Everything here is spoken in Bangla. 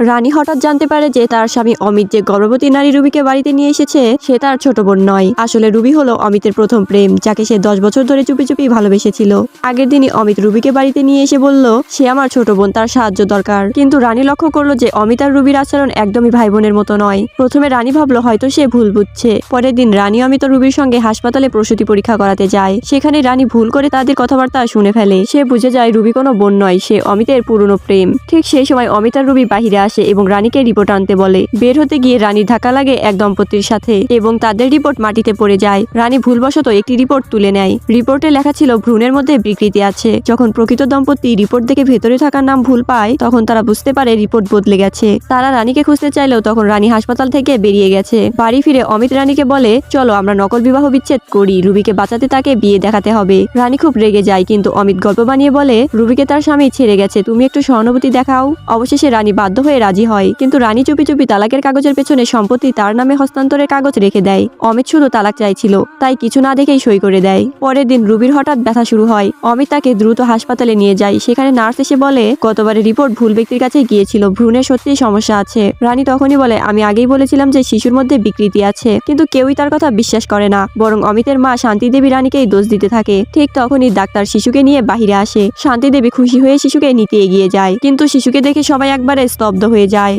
রানী হঠাৎ জানতে পারে যে তার স্বামী অমিত যে গর্ভবতী নারী রুবিকে বাড়িতে নিয়ে এসেছে সে তার ছোট বোন নয়। আসলে রুবি হলো অমিতের প্রথম প্রেম, যাকে সে 10 বছর ধরে চুপি চুপি ভালোবেসেছিল। আগের দিনই অমিত রুবিকে বাড়িতে নিয়ে এসে বলল সে আমার ছোট বোন, তার সাহায্য দরকার। কিন্তু রানী লক্ষ্য করলো যে অমিত আর রুবির আচরণ একদমই ভাই বোনের মতো নয়। প্রথমে রানী ভাবলো হয়তো সে ভুল বুঝছে। পরের দিন রানী অমিত ও রুবির সঙ্গে হাসপাতালে প্রসূতি পরীক্ষা করাতে যায়। সেখানে রানী ভুল করে তাদের কথাবার্তা শুনে ফেলে। সে বুঝে যায় রুবি কোনো বোন নয়, সে অমিতের পুরনো প্রেম। ঠিক সেই সময় অমিত আর রুবি বাহিরে আসে এবং রানীকে রিপোর্ট আনতে বলে। বের হতে গিয়ে রানীর ধাক্কা লাগে এক দম্পতির সাথে এবং তাদের রিপোর্ট মাটিতে পড়ে যায়। রানী ভুলবশত একটি রিপোর্ট তুলে নেয়। রিপোর্টে লেখা ছিল ভ্রূণের মধ্যে বিকৃতি আছে। যখন প্রকৃত দম্পতি রিপোর্ট দেখে ভেতরে থাকার নাম ভুল পায় তখন তারা বুঝতে পারে রিপোর্ট বদলে গেছে। তারা রানীকে খুঁজতে চাইলেও তখন রানী হাসপাতাল থেকে বেরিয়ে গেছে। বাড়ি ফিরে অমিত রানীকে বলে চলো আমরা নকল বিবাহ বিচ্ছেদ করি, রুবিকে বাঁচাতে তাকে বিয়ে দেখাতে হবে। রানী খুব রেগে যায় কিন্তু অমিত গল্প বানিয়ে বলে রুবিকে তার স্বামী ছেড়ে গেছে, তুমি একটু সহানুভূতি দেখাও। অবশেষে রানী বাধ্য হয়ে রাজি হয়, কিন্তু রানী চুপি চুপি তালাকের কাগজের পেছনে সম্পত্তি তার নামে হস্তান্তরের কাগজ রেখে দেয়। অমিত শুধু তালাক চাইছিল, তাই কিছু না দেখেই সই করে দেয়। পরের দিন রুবির হঠাৎ ব্যথা শুরু হয়। অমিত তাকে দ্রুত হাসপাতালে নিয়ে যায়। সেখানে নার্স এসে বলে গতবারে রিপোর্ট ভুল ব্যক্তির কাছে গিয়েছিল, ভ্রূণের সত্যিই সমস্যা আছে। রানী তখনই বলে আমি আগেই বলেছিলাম যে শিশুর মধ্যে বিকৃতি আছে, কিন্তু কেউই তার কথা বিশ্বাস করে না, বরং অমিতের মা শান্তি দেবী রানীকেই দোষ দিতে থাকে। ঠিক তখনই ডাক্তার শিশুকে নিয়ে বাহিরে আসে। শান্তি দেবী খুশি হয়ে শিশুকে নিতে এগিয়ে যায়, কিন্তু শিশুকে দেখে সবাই একবারে স্তব্ধ হয়ে যায়।